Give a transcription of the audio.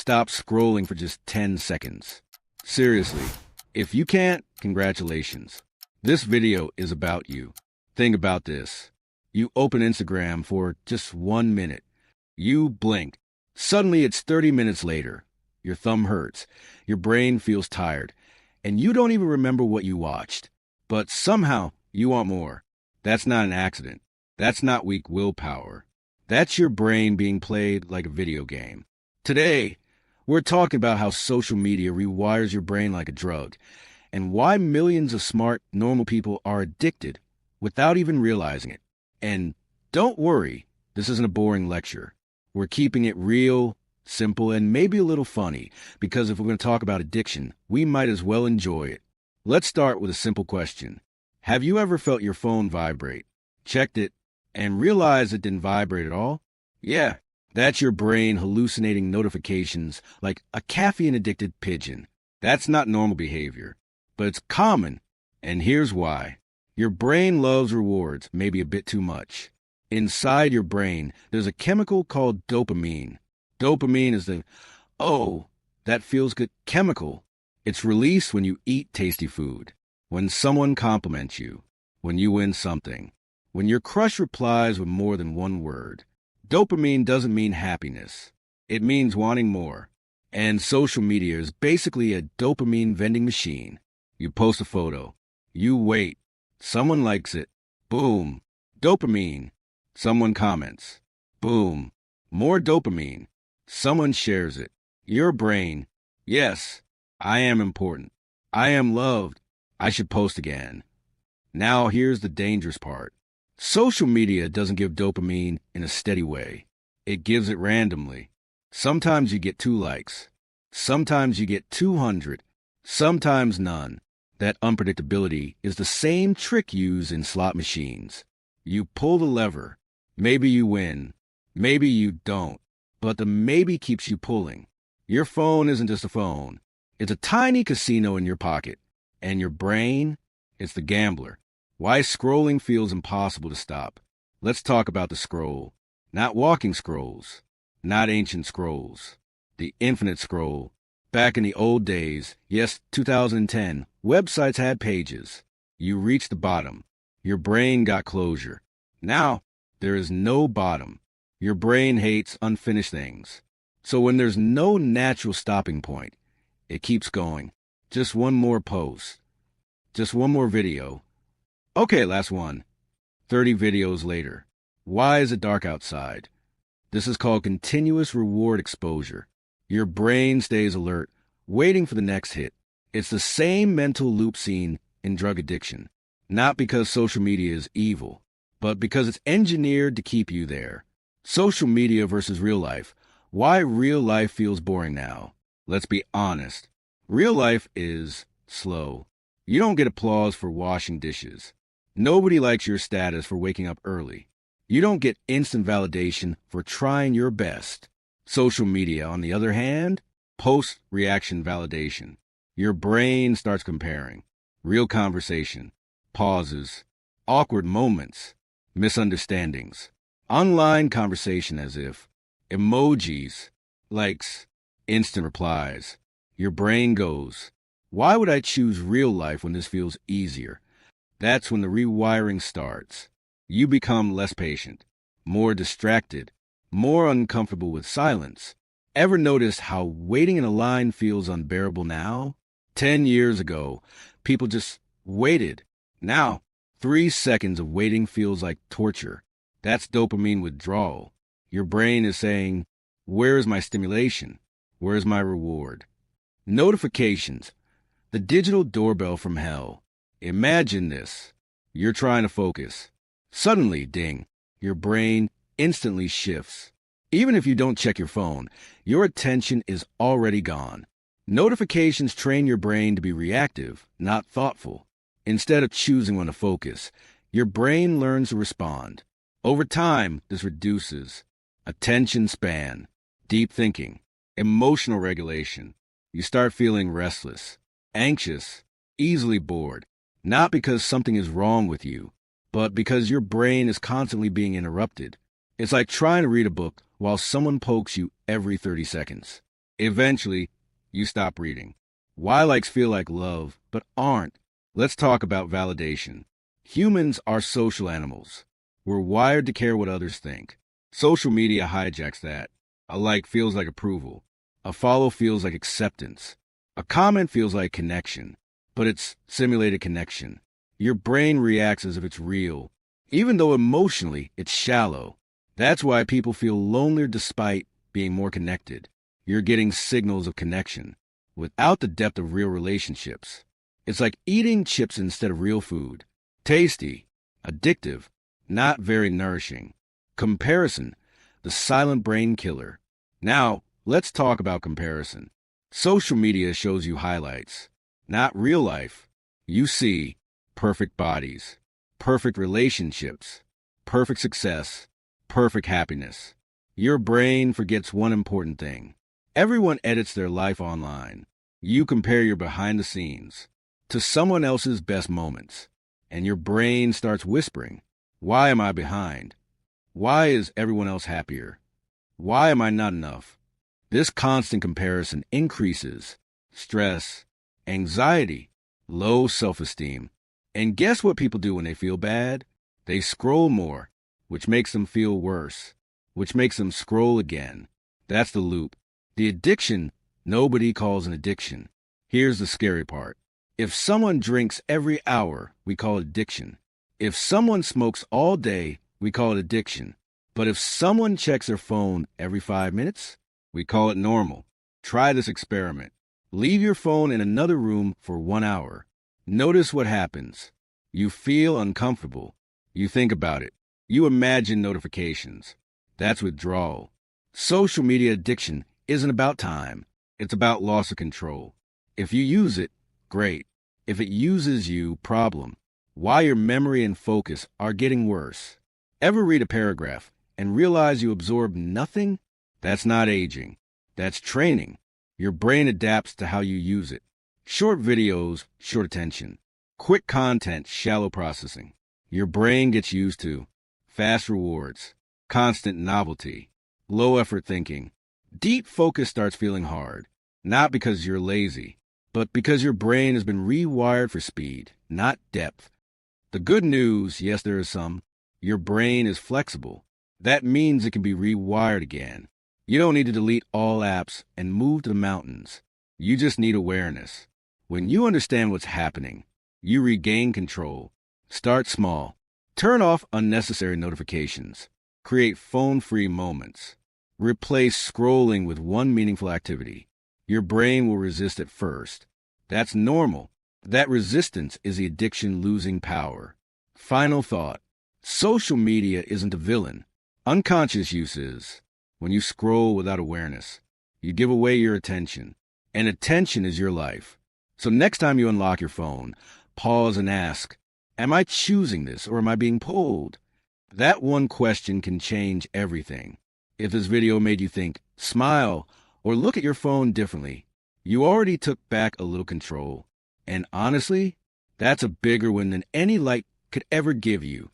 stop scrolling for just 10 seconds. Seriously, if you can't, congratulations. This video is about you. Think about this. You open Instagram for just 1 minute. You blink. Suddenly it's 30 minutes later. Your thumb hurts. Your brain feels tired. And you don't even remember what you watched. But somehow you want more. That's not an accident. That's not weak willpower. That's your brain being played like a video game. Today, we're talking about how social media rewires your brain like a drug, and why millions of smart, normal people are addicted without even realizing it. And don't worry, this isn't a boring lecture. We're keeping it real, simple, and maybe a little funny, because if we're going to talk about addiction, we might as well enjoy it. Let's start with a simple question. Have you ever felt your phone vibrate, checked it, and realized it didn't vibrate at all? Yeah, that's your brain hallucinating notifications like a caffeine-addicted pigeon. That's not normal behavior, but it's common, and here's why. Your brain loves rewards, maybe a bit too much. Inside your brain, there's a chemical called dopamine. Dopamine is the, oh, that feels good chemical. It's released when you eat tasty food, when someone compliments you, when you win something, when your crush replies with more than one word. Dopamine doesn't mean happiness. It means wanting more. And social media is basically a dopamine vending machine. You post a photo. You wait. Someone likes it. Boom. Dopamine. Someone comments. Boom. More dopamine. Someone shares it. Your brain. Yes, I am important. I am loved. I should post again. Now here's the dangerous part. Social media doesn't give dopamine in a steady way. It gives it randomly. Sometimes you get 2 likes. Sometimes you get 200. Sometimes none. That unpredictability is the same trick used in slot machines. You pull the lever. Maybe you win. Maybe you don't. But the maybe keeps you pulling. Your phone isn't just a phone. It's a tiny casino in your pocket. And your brain? It's the gambler. Why scrolling feels impossible to stop. Let's talk about the scroll. Not walking scrolls. Not ancient scrolls. The infinite scroll. Back in the old days, yes, 2010, websites had pages. You reached the bottom. Your brain got closure. Now, there is no bottom. Your brain hates unfinished things. So when there's no natural stopping point, it keeps going. Just one more post. Just one more video. Okay, last one. 30 videos later. Why is it dark outside? This is called continuous reward exposure. Your brain stays alert, waiting for the next hit. It's the same mental loop seen in drug addiction. Not because social media is evil, but because it's engineered to keep you there. Social media versus real life. Why real life feels boring now? Let's be honest. Real life is slow. You don't get applause for washing dishes. Nobody likes your status for waking up early. You don't get instant validation for trying your best. Social media, on the other hand, post-reaction validation. Your brain starts comparing. Real conversation, pauses, awkward moments, misunderstandings. Online conversation as if. Emojis, likes, instant replies. Your brain goes, why would I choose real life when this feels easier? That's when the rewiring starts. You become less patient, more distracted, more uncomfortable with silence. Ever notice how waiting in a line feels unbearable now? 10 years ago, people just waited. Now, 3 seconds of waiting feels like torture. That's dopamine withdrawal. Your brain is saying, where's my stimulation? Where's my reward? Notifications. The digital doorbell from hell. Imagine this. You're trying to focus. Suddenly, ding, your brain instantly shifts. Even if you don't check your phone, your attention is already gone. Notifications train your brain to be reactive, not thoughtful. Instead of choosing when to focus, your brain learns to respond. Over time, this reduces attention span, deep thinking, emotional regulation. You start feeling restless, anxious, easily bored. Not because something is wrong with you, but because your brain is constantly being interrupted. It's like trying to read a book while someone pokes you every 30 seconds. Eventually, you stop reading. Why likes feel like love, but aren't. Let's talk about validation. Humans are social animals. We're wired to care what others think. Social media hijacks that. A like feels like approval. A follow feels like acceptance. A comment feels like connection. But it's simulated connection. Your brain reacts as if it's real, even though emotionally it's shallow. That's why people feel lonelier despite being more connected. You're getting signals of connection without the depth of real relationships. It's like eating chips instead of real food. Tasty, addictive, not very nourishing. Comparison, the silent brain killer. Now, let's talk about comparison. Social media shows you highlights, not real life. You see perfect bodies, perfect relationships, perfect success, perfect happiness. Your brain forgets one important thing. Everyone edits their life online. You compare your behind the scenes to someone else's best moments, and your brain starts whispering, why am I behind? Why is everyone else happier? Why am I not enough? This constant comparison increases stress, anxiety, low self-esteem. And guess what people do when they feel bad? They scroll more, which makes them feel worse, which makes them scroll again. That's the loop. The addiction nobody calls an addiction. Here's the scary part. If someone drinks every hour, we call it addiction. If someone smokes all day, we call it addiction. But if someone checks their phone every 5 minutes, we call it normal. Try this experiment. Leave your phone in another room for 1 hour. Notice what happens. You feel uncomfortable. You think about it. You imagine notifications. That's withdrawal. Social media addiction isn't about time. It's about loss of control. If you use it, great. If it uses you, problem. Why your memory and focus are getting worse. Ever read a paragraph and realize you absorb nothing? That's not aging. That's training. Your brain adapts to how you use it. Short videos, short attention. Quick content, shallow processing. Your brain gets used to fast rewards, constant novelty, low effort thinking. Deep focus starts feeling hard, not because you're lazy, but because your brain has been rewired for speed, not depth. The good news, yes, there is some, your brain is flexible. That means it can be rewired again. You don't need to delete all apps and move to the mountains. You just need awareness. When you understand what's happening, you regain control. Start small. Turn off unnecessary notifications. Create phone-free moments. Replace scrolling with one meaningful activity. Your brain will resist at first. That's normal. That resistance is the addiction losing power. Final thought. Social media isn't a villain. Unconscious use is. When you scroll without awareness, you give away your attention. And attention is your life. So next time you unlock your phone, pause and ask, am I choosing this or am I being pulled? That one question can change everything. If this video made you think, smile, or look at your phone differently, you already took back a little control. And honestly, that's a bigger win than any like could ever give you.